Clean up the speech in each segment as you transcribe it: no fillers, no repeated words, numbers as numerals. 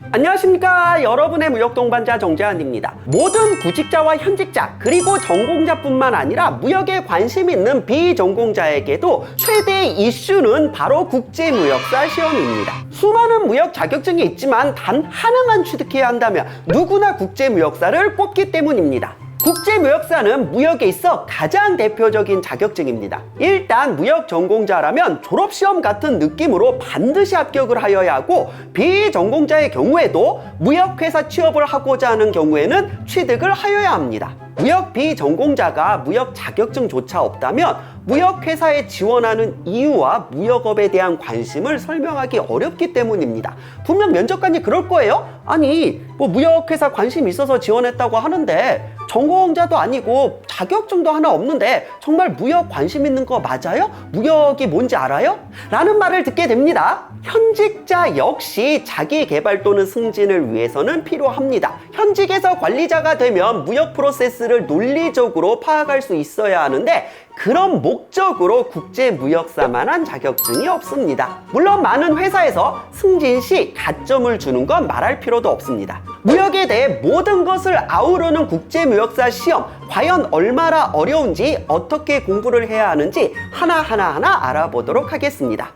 안녕하십니까, 여러분의 무역동반자 정재환입니다. 모든 구직자와 현직자 그리고 전공자뿐만 아니라 무역에 관심 있는 비전공자에게도 최대의 이슈는 바로 국제무역사 시험입니다. 수많은 무역 자격증이 있지만 단 하나만 취득해야 한다면 누구나 국제무역사를 뽑기 때문입니다. 국제무역사는 무역에 있어 가장 대표적인 자격증입니다. 일단 무역 전공자라면 졸업시험 같은 느낌으로 반드시 합격을 하여야 하고, 비전공자의 경우에도 무역회사 취업을 하고자 하는 경우에는 취득을 하여야 합니다. 무역 비전공자가 무역 자격증조차 없다면 무역회사에 지원하는 이유와 무역업에 대한 관심을 설명하기 어렵기 때문입니다. 분명 면접관이 그럴 거예요? 아니, 무역회사 관심 있어서 지원했다고 하는데 전공자도 아니고 자격증도 하나 없는데 정말 무역 관심 있는 거 맞아요? 무역이 뭔지 알아요? 라는 말을 듣게 됩니다. 현직자 역시 자기 개발 또는 승진을 위해서는 필요합니다. 현직에서 관리자가 되면 무역 프로세스를 논리적으로 파악할 수 있어야 하는데 그런 목적으로 국제무역사만한 자격증이 없습니다. 물론 많은 회사에서 승진 시 가점을 주는 건 말할 필요도 없습니다. 무역에 대해 모든 것을 아우르는 국제무역사 시험, 과연 얼마나 어려운지, 어떻게 공부를 해야 하는지 하나하나 알아보도록 하겠습니다.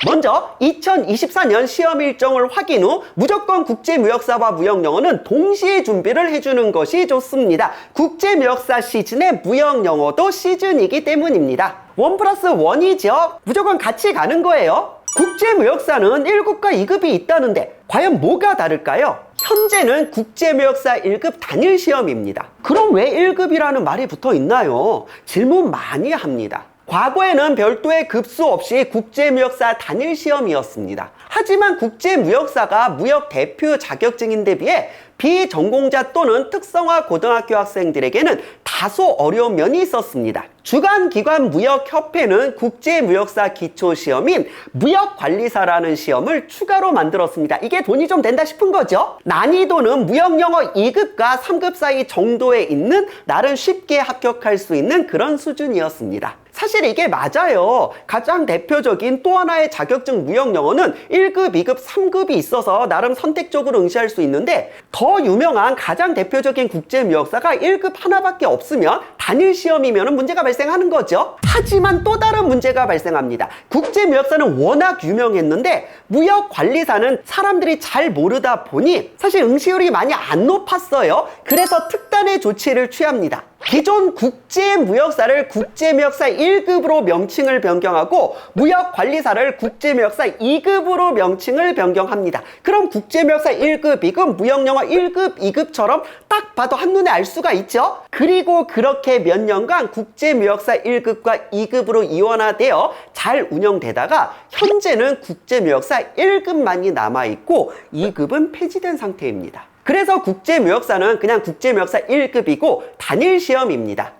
먼저 2024년 시험 일정을 확인 후 무조건 국제무역사와 무역영어는 동시에 준비를 해주는 것이 좋습니다. 국제무역사 시즌에 무역영어도 시즌이기 때문입니다. 1+1이죠. 무조건 같이 가는 거예요. 국제무역사는 1급과 2급이 있다는데 과연 뭐가 다를까요? 현재는 국제무역사 1급 단일 시험입니다. 그럼 왜 1급이라는 말이 붙어 있나요? 질문 많이 합니다. 과거에는 별도의 급수 없이 국제무역사 단일 시험이었습니다. 하지만 국제무역사가 무역 대표 자격증인데 비해 비전공자 또는 특성화 고등학교 학생들에게는 다소 어려운 면이 있었습니다. 주관기관 무역협회는 국제무역사 기초시험인 무역관리사라는 시험을 추가로 만들었습니다. 이게 돈이 좀 된다 싶은 거죠. 난이도는 무역영어 2급과 3급 사이 정도에 있는, 나름 쉽게 합격할 수 있는 그런 수준이었습니다. 사실 이게 맞아요. 가장 대표적인 또 하나의 자격증 무역영어는 1급, 2급, 3급이 있어서 나름 선택적으로 응시할 수 있는데, 더 유명한 가장 대표적인 국제무역사가 1급 하나밖에 없으면 단일 시험이면 문제가 발생하는 거죠. 하지만 또 다른 문제가 발생합니다. 국제무역사는 워낙 유명했는데 무역관리사는 사람들이 잘 모르다 보니 사실 응시율이 많이 안 높았어요. 그래서 특단의 조치를 취합니다. 기존 국제무역사를 국제무역사 1급으로 명칭을 변경하고 무역관리사를 국제무역사 2급으로 명칭을 변경합니다. 그럼 국제무역사 1급, 2급, 무역영어 1급, 2급처럼 딱 봐도 한눈에 알 수가 있죠? 그리고 그렇게 몇 년간 국제무역사 1급과 2급으로 이원화되어 잘 운영되다가 현재는 국제무역사 1급만이 남아있고 2급은 폐지된 상태입니다. 그래서 국제무역사는 그냥 국제무역사 1급이고 단일 시험입니다.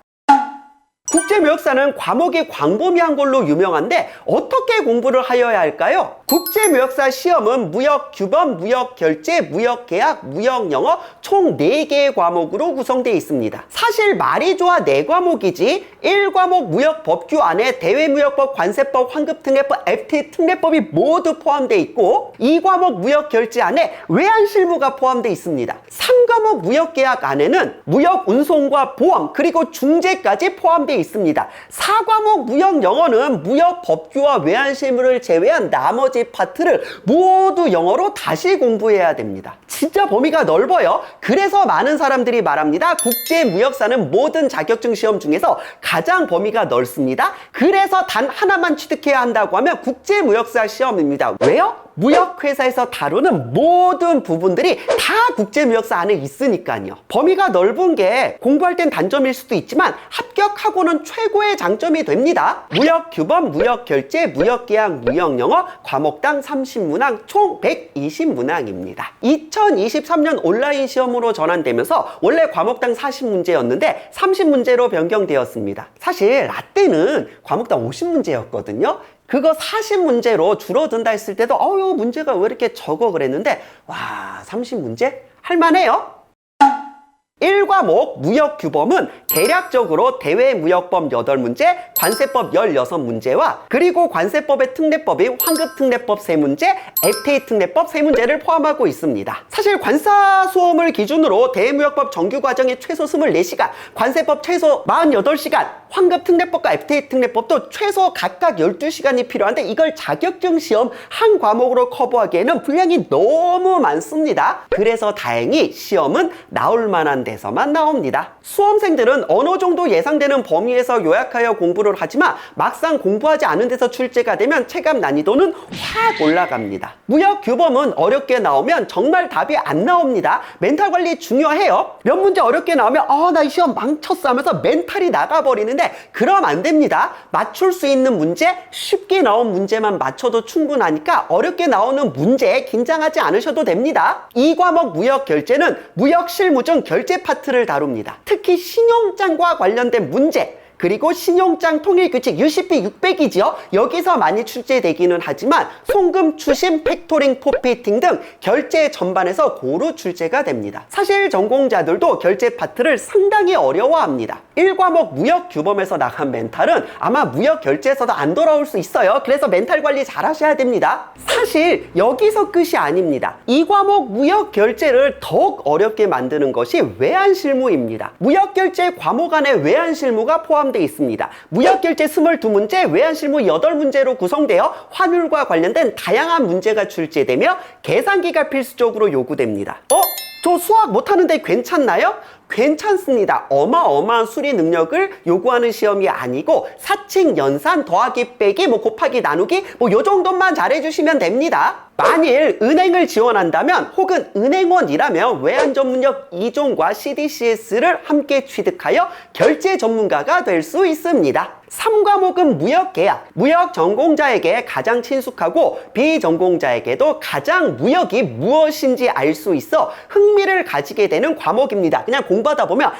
국제무역사는 과목이 광범위한 걸로 유명한데 어떻게 공부를 하여야 할까요? 국제무역사 시험은 무역규범, 무역결제, 무역계약, 무역영어 총 4개의 과목으로 구성되어 있습니다. 사실 말이 좋아 4과목이지 1과목 무역법규 안에 대외무역법, 관세법, 환급특례법, FTA 특례법이 모두 포함되어 있고 2과목 무역결제 안에 외환실무가 포함되어 있습니다. 3과목 무역계약 안에는 무역운송과 보험 그리고 중재까지 포함되어 있습니다. 4과목 무역영어는 무역법규와 외환실무를 제외한 나머지 파트를 모두 영어로 다시 공부해야 됩니다. 진짜 범위가 넓어요. 그래서 많은 사람들이 말합니다. 국제무역사는 모든 자격증 시험 중에서 가장 범위가 넓습니다. 그래서 단 하나만 취득해야 한다고 하면 국제무역사 시험입니다. 왜요? 무역회사에서 다루는 모든 부분들이 다 국제무역사 안에 있으니까요. 범위가 넓은 게 공부할 땐 단점일 수도 있지만 합격하고는 최고의 장점이 됩니다. 무역규범, 무역결제, 무역계약, 무역영어 과목당 30문항 총 120문항입니다. 2023년 온라인 시험으로 전환되면서 원래 과목당 40문제였는데 30문제로 변경되었습니다. 사실 라떼는 과목당 50문제였거든요. 그거 40문제로 줄어든다 했을 때도 문제가 왜 이렇게 적어 그랬는데 와, 30문제? 할만해요. 1과목 무역규범은 대략적으로 대외무역법 8문제, 관세법 16문제와 그리고 관세법의 특례법인 환급특례법 3문제, FTA 특례법 3문제를 포함하고 있습니다. 사실 관사 수험을 기준으로 대외무역법 정규과정이 최소 24시간, 관세법 최소 48시간, 환급특례법과 FTA 특례법도 최소 각각 12시간이 필요한데 이걸 자격증 시험 한 과목으로 커버하기에는 분량이 너무 많습니다. 그래서 다행히 시험은 나올 만한 데서만 나옵니다. 수험생들은 어느 정도 예상되는 범위에서 요약하여 공부를 하지만 막상 공부하지 않은 데서 출제가 되면 체감 난이도는 확 올라갑니다. 무역규범은 어렵게 나오면 정말 답이 안 나옵니다. 멘탈 관리 중요해요. 몇 문제 어렵게 나오면 나 이 시험 망쳤어 하면서 멘탈이 나가버리는데 그럼 안 됩니다. 맞출 수 있는 문제, 쉽게 나온 문제만 맞춰도 충분하니까 어렵게 나오는 문제에 긴장하지 않으셔도 됩니다. 2과목 무역결제는 무역실무중 결제 파트를 다룹니다. 특히 신용장과 관련된 문제, 그리고 신용장 통일규칙 UCP 600이지요. 여기서 많이 출제되기는 하지만 송금, 추심, 팩토링, 포피팅 등 결제 전반에서 고루 출제가 됩니다. 사실 전공자들도 결제 파트를 상당히 어려워합니다. 1과목 무역규범에서 나간 멘탈은 아마 무역결제에서도 안 돌아올 수 있어요. 그래서 멘탈 관리 잘 하셔야 됩니다. 사실 여기서 끝이 아닙니다. 2과목 무역결제를 더욱 어렵게 만드는 것이 외환실무입니다. 무역결제 과목 안에 외환실무가 포함되어 있습니다. 무역결제 22문제, 외환실무 8문제로 구성되어 환율과 관련된 다양한 문제가 출제되며 계산기가 필수적으로 요구됩니다. 저 수학 못하는데 괜찮나요? 괜찮습니다. 어마어마한 수리 능력을 요구하는 시험이 아니고 사칙, 연산, 더하기, 빼기, 곱하기, 나누기 요 정도만 잘해주시면 됩니다. 만일 은행을 지원한다면 혹은 은행원이라면 외환전문역 2종과 CDCS를 함께 취득하여 결제 전문가가 될 수 있습니다. 3과목은 무역계약, 무역 전공자에게 가장 친숙하고 비전공자에게도 가장 무역이 무엇인지 알 수 있어 흥미를 가지게 되는 과목입니다. 그냥 공부하다 보면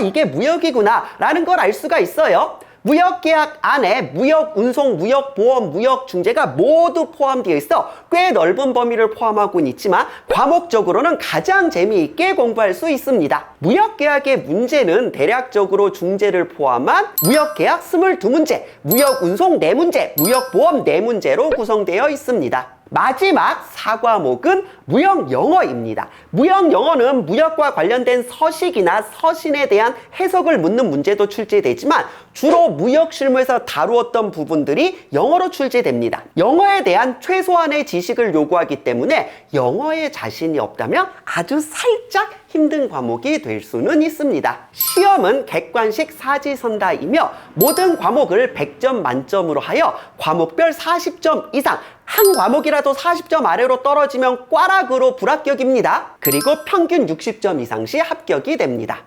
이게 무역이구나 라는 걸 알 수가 있어요. 무역계약 안에 무역운송, 무역보험, 무역중재가 모두 포함되어 있어 꽤 넓은 범위를 포함하고는 있지만 과목적으로는 가장 재미있게 공부할 수 있습니다. 무역계약의 문제는 대략적으로 중재를 포함한 무역계약 22문제, 무역운송 4문제, 무역보험 4문제로 구성되어 있습니다. 마지막 4과목은 무역영어입니다. 무역영어는 무역과 관련된 서식이나 서신에 대한 해석을 묻는 문제도 출제되지만 주로 무역실무에서 다루었던 부분들이 영어로 출제됩니다. 영어에 대한 최소한의 지식을 요구하기 때문에 영어에 자신이 없다면 아주 살짝 힘든 과목이 될 수는 있습니다. 시험은 객관식 사지선다이며 모든 과목을 100점 만점으로 하여 과목별 40점 이상, 한 과목이라도 40점 아래로 떨어지면 꽈락으로 불합격입니다. 그리고 평균 60점 이상 시 합격이 됩니다.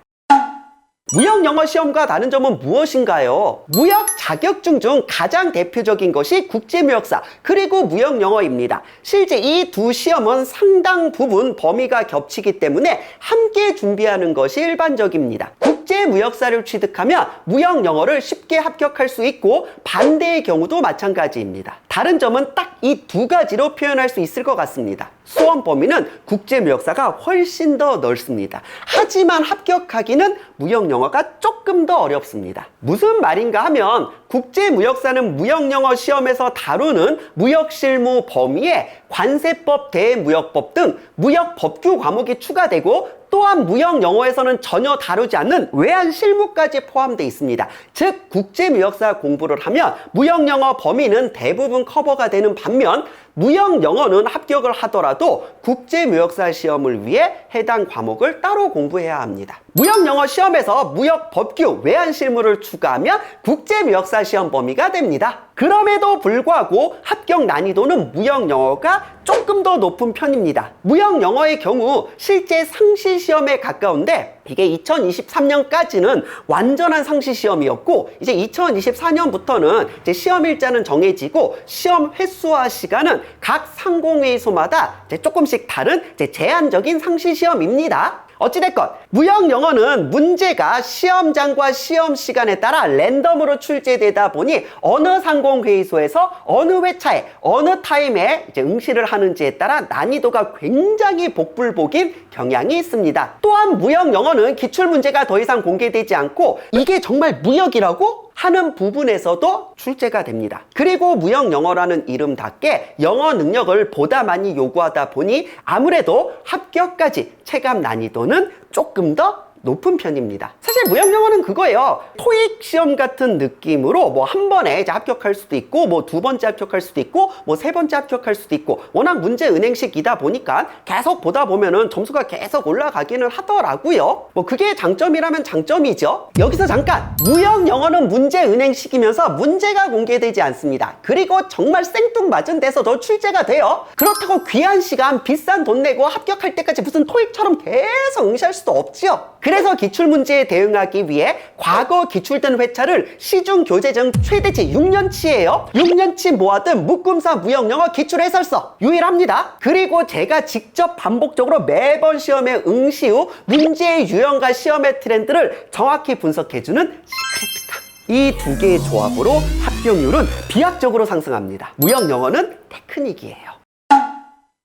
무역영어 시험과 다른 점은 무엇인가요? 무역 자격증 중 가장 대표적인 것이 국제무역사 그리고 무역영어입니다. 실제 이 두 시험은 상당 부분 범위가 겹치기 때문에 함께 준비하는 것이 일반적입니다. 국제무역사를 취득하면 무역영어를 쉽게 합격할 수 있고 반대의 경우도 마찬가지입니다. 다른 점은 딱 이 두 가지로 표현할 수 있을 것 같습니다. 수험 범위는 국제무역사가 훨씬 더 넓습니다. 하지만 합격하기는 무역영어가 조금 더 어렵습니다. 무슨 말인가 하면 국제무역사는 무역영어 시험에서 다루는 무역실무 범위에 관세법, 대무역법 등 무역법규 과목이 추가되고 또한 무역영어에서는 전혀 다루지 않는 외환실무까지 포함되어 있습니다. 즉 국제무역사 공부를 하면 무역영어 범위는 대부분 커버가 되는 반면 무역영어는 합격을 하더라도 국제무역사 시험을 위해 해당 과목을 따로 공부해야 합니다. 무역영어 시험에서 무역법규, 외환실무를 추가하면 국제무역사 시험 범위가 됩니다. 그럼에도 불구하고 합격 난이도는 무역영어가 조금 더 높은 편입니다. 무역영어의 경우 실제 상시 시험에 가까운데 이게 2023년까지는 완전한 상시 시험이었고 이제 2024년부터는 이제 시험 일자는 정해지고 시험 횟수와 시간은 각 상공회의소마다 이제 조금씩 다른 이제 제한적인 상시 시험입니다. 어찌됐건 무역 영어는 문제가 시험장과 시험 시간에 따라 랜덤으로 출제되다 보니 어느 상공회의소에서 어느 회차에 어느 타임에 이제 응시를 하는지에 따라 난이도가 굉장히 복불복인 경향이 있습니다. 또한 무역 영어는 기출문제가 더 이상 공개되지 않고 이게 정말 무역이라고? 하는 부분에서도 출제가 됩니다. 그리고 무역 영어라는 이름답게 영어 능력을 보다 많이 요구하다 보니 아무래도 합격까지 체감 난이도는 조금 더 높은 편입니다. 사실 무역 영어는 그거예요. 토익 시험 같은 느낌으로 뭐 한 번에 이제 합격할 수도 있고 뭐 두 번째 합격할 수도 있고 뭐 세 번째 합격할 수도 있고 워낙 문제 은행식이다 보니까 계속 보다 보면은 점수가 계속 올라가기는 하더라고요. 뭐 그게 장점이라면 장점이죠. 여기서 잠깐 무역 영어는 문제 은행식이면서 문제가 공개되지 않습니다. 그리고 정말 생뚱맞은 데서도 출제가 돼요. 그렇다고 귀한 시간 비싼 돈 내고 합격할 때까지 무슨 토익처럼 계속 응시할 수도 없지요. 그래서 기출문제에 대응하기 위해 과거 기출된 회차를 시중 교재중 최대치 6년치예요. 6년치 모아둔 묶음사 무역영어 기출해설서 유일합니다. 그리고 제가 직접 반복적으로 매번 시험에 응시 후 문제의 유형과 시험의 트렌드를 정확히 분석해주는 시크릿 특강. 이 두 개의 조합으로 합격률은 비약적으로 상승합니다. 무역 영어는 테크닉이에요.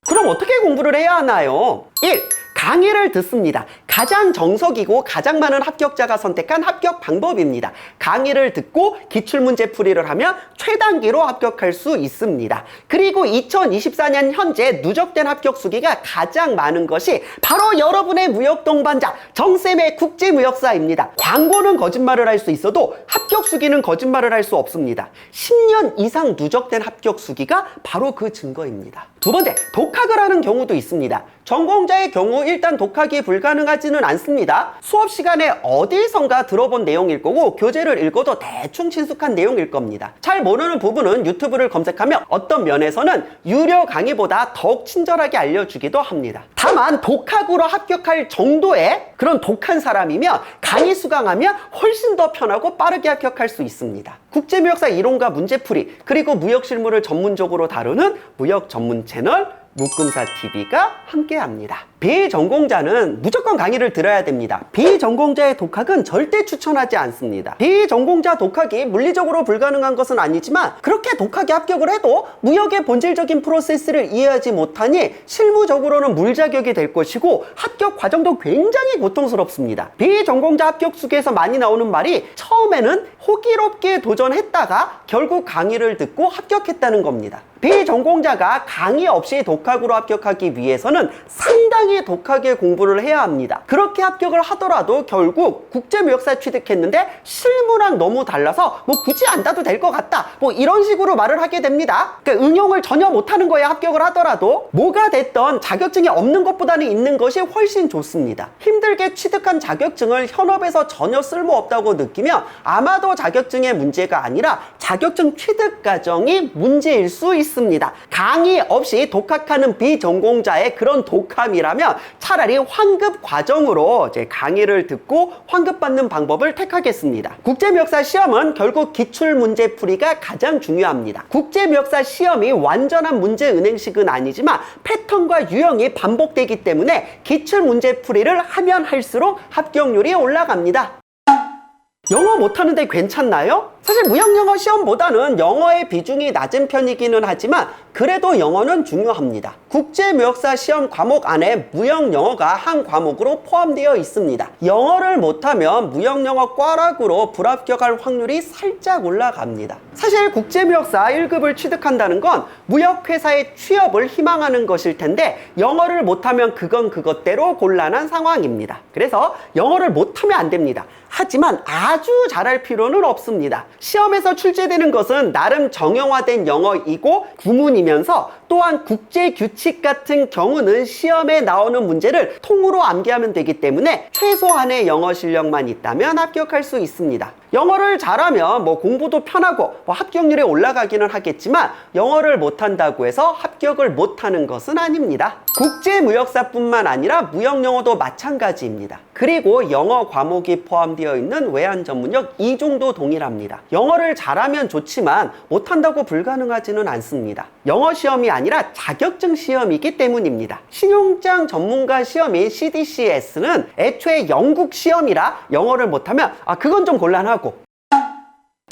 그럼 어떻게 공부를 해야 하나요? 1. 강의를 듣습니다. 가장 정석이고 가장 많은 합격자가 선택한 합격 방법입니다. 강의를 듣고 기출문제 풀이를 하면 최단기로 합격할 수 있습니다. 그리고 2024년 현재 누적된 합격 수기가 가장 많은 것이 바로 여러분의 무역 동반자 정쌤의 국제무역사입니다. 광고는 거짓말을 할 수 있어도 합격 수기는 거짓말을 할 수 없습니다. 10년 이상 누적된 합격 수기가 바로 그 증거입니다. 두 번째, 독학을 하는 경우도 있습니다. 전공자의 경우 일단 독학이 불가능하지는 않습니다. 수업 시간에 어디선가 들어본 내용일 거고 교재를 읽어도 대충 친숙한 내용일 겁니다. 잘 모르는 부분은 유튜브를 검색하면 어떤 면에서는 유료 강의보다 더욱 친절하게 알려주기도 합니다. 다만 독학으로 합격할 정도의 그런 독한 사람이면 강의 수강하면 훨씬 더 편하고 빠르게 합격할 수 있습니다. 국제무역사 이론과 문제풀이 그리고 무역 실무를 전문적으로 다루는 무역 전문 채널 묶음사TV가 함께합니다. 비전공자는 무조건 강의를 들어야 됩니다. 비전공자의 독학은 절대 추천하지 않습니다. 비전공자 독학이 물리적으로 불가능한 것은 아니지만 그렇게 독학에 합격을 해도 무역의 본질적인 프로세스를 이해하지 못하니 실무적으로는 물자격이 될 것이고 합격 과정도 굉장히 고통스럽습니다. 비전공자 합격 수기에서 많이 나오는 말이 처음에는 호기롭게 도전했다가 결국 강의를 듣고 합격했다는 겁니다. 비전공자가 강의 없이 독학으로 합격하기 위해서는 상당히 독하게 공부를 해야 합니다. 그렇게 합격을 하더라도 결국 국제무역사 취득했는데 실무랑 너무 달라서 뭐 굳이 안 따도 될 것 같다 뭐 이런 식으로 말을 하게 됩니다. 그러니까 응용을 전혀 못하는 거에 합격을 하더라도 뭐가 됐던 자격증이 없는 것보다는 있는 것이 훨씬 좋습니다. 힘들게 취득한 자격증을 현업에서 전혀 쓸모없다고 느끼면 아마도 자격증의 문제가 아니라 자격증 취득 과정이 문제일 수 있습니다. 강의 없이 독학하는 비전공자의 그런 독함이라면 차라리 환급 과정으로 이제 강의를 듣고 환급받는 방법을 택하겠습니다. 국제무역사 시험은 결국 기출문제 풀이가 가장 중요합니다. 국제무역사 시험이 완전한 문제 은행식은 아니지만 패턴과 유형이 반복되기 때문에 기출문제 풀이를 하면 할수록 합격률이 올라갑니다. 영어 못하는데 괜찮나요? 사실 무역영어 시험보다는 영어의 비중이 낮은 편이기는 하지만 그래도 영어는 중요합니다. 국제무역사 시험 과목 안에 무역영어가 한 과목으로 포함되어 있습니다. 영어를 못하면 무역영어 꽈락으로 불합격할 확률이 살짝 올라갑니다. 사실 국제무역사 1급을 취득한다는 건 무역회사의 취업을 희망하는 것일 텐데 영어를 못하면 그건 그것대로 곤란한 상황입니다. 그래서 영어를 못하면 안 됩니다. 하지만 아주 잘할 필요는 없습니다. 시험에서 출제되는 것은 나름 정형화된 영어이고 구문이면서 또한 국제규칙 같은 경우는 시험에 나오는 문제를 통으로 암기하면 되기 때문에 최소한의 영어 실력만 있다면 합격할 수 있습니다. 영어를 잘하면 뭐 공부도 편하고 뭐 합격률이 올라가기는 하겠지만 영어를 못한다고 해서 합격을 못하는 것은 아닙니다. 국제무역사뿐만 아니라 무역영어도 마찬가지입니다. 그리고 영어 과목이 포함되어 있는 외환 전문역 2종도 동일합니다. 영어를 잘하면 좋지만 못한다고 불가능하지는 않습니다. 영어 시험이 아니라 자격증 시험이기 때문입니다. 신용장 전문가 시험인 CDCS는 애초에 영국 시험이라 영어를 못하면 그건 좀 곤란하고,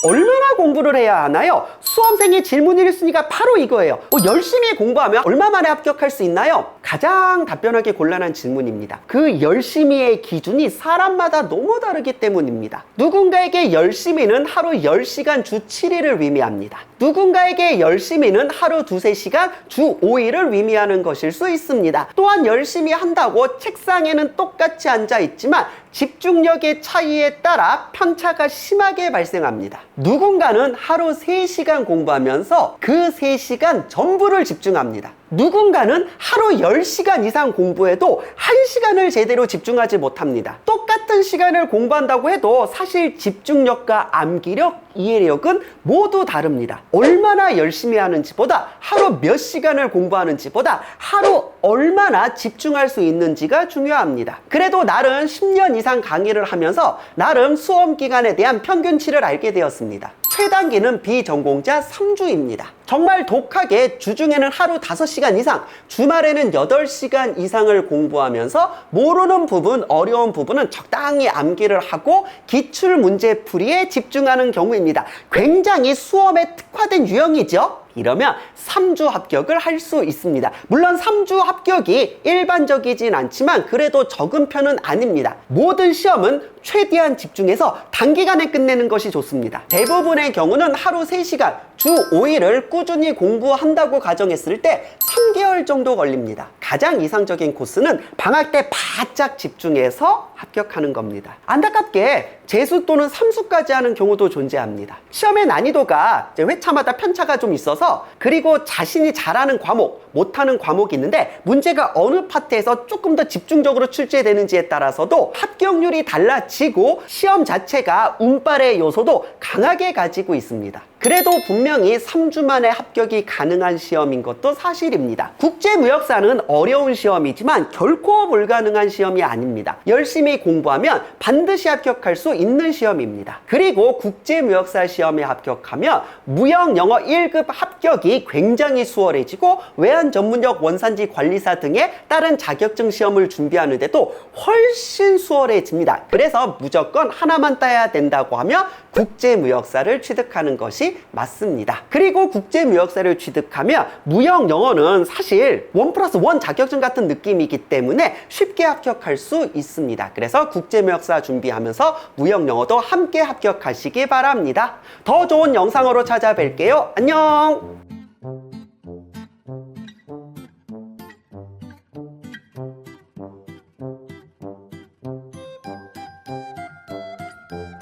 얼마나 공부를 해야 하나요? 수험생의 질문 1순위가 바로 이거예요. 열심히 공부하면 얼마 만에 합격할 수 있나요? 가장 답변하기 곤란한 질문입니다. 그 열심히의 기준이 사람마다 너무 다르기 때문입니다. 누군가에게 열심히는 하루 10시간 주 7일을 의미합니다. 누군가에게 열심히는 하루 2-3시간 주 5일을 의미하는 것일 수 있습니다. 또한 열심히 한다고 책상에는 똑같이 앉아 있지만 집중력의 차이에 따라 편차가 심하게 발생합니다. 누군가는 하루 3시간 공부하면서 그 3시간 전부를 집중합니다. 누군가는 하루 10시간 이상 공부해도 1시간을 제대로 집중하지 못합니다. 똑같은 시간을 공부한다고 해도 사실 집중력과 암기력, 이해력은 모두 다릅니다. 얼마나 열심히 하는지보다 하루 몇 시간을 공부하는지보다 하루 얼마나 집중할 수 있는지가 중요합니다. 그래도 나름 10년 이상 강의를 하면서 나름 수험 기간에 대한 평균치를 알게 되었습니다. 최단기는 비전공자 3주입니다. 정말 독하게 주중에는 하루 5시간 이상, 주말에는 8시간 이상을 공부하면서 모르는 부분, 어려운 부분은 적당히 암기를 하고 기출 문제 풀이에 집중하는 경우입니다. 굉장히 수험에 특화된 유형이죠. 이러면 3주 합격을 할 수 있습니다. 물론 3주 합격이 일반적이진 않지만 그래도 적은 편은 아닙니다. 모든 시험은 최대한 집중해서 단기간에 끝내는 것이 좋습니다. 대부분의 경우는 하루 3시간, 주 5일을 꾸준히 공부한다고 가정했을 때 3개월 정도 걸립니다. 가장 이상적인 코스는 방학 때 바짝 집중해서 합격하는 겁니다. 안타깝게 재수 또는 삼수까지 하는 경우도 존재합니다. 시험의 난이도가 회차마다 편차가 좀 있어서, 그리고 자신이 잘하는 과목, 못하는 과목이 있는데 문제가 어느 파트에서 조금 더 집중적으로 출제되는지에 따라서도 합격률이 달라지고 시험 자체가 운빨의 요소도 강하게 가지고 있습니다. 그래도 분명히 3주 만에 합격이 가능한 시험인 것도 사실입니다. 국제무역사는 어려운 시험이지만 결코 불가능한 시험이 아닙니다. 열심히 공부하면 반드시 합격할 수 있는 시험입니다. 그리고 국제무역사 시험에 합격하면 무역 영어 1급 합격이 굉장히 수월해지고 외환 전문역 원산지 관리사 등의 다른 자격증 시험을 준비하는데도 훨씬 수월해집니다. 그래서 무조건 하나만 따야 된다고 하면 국제무역사를 취득하는 것이 맞습니다. 그리고 국제무역사를 취득하면 무역 영어는 사실 1+1 자격증 같은 느낌이기 때문에 쉽게 합격할 수 있습니다. 그래서 국제무역사 준비하면서 무역 영어도 함께 합격하시기 바랍니다. 더 좋은 영상으로 찾아뵐게요. 안녕!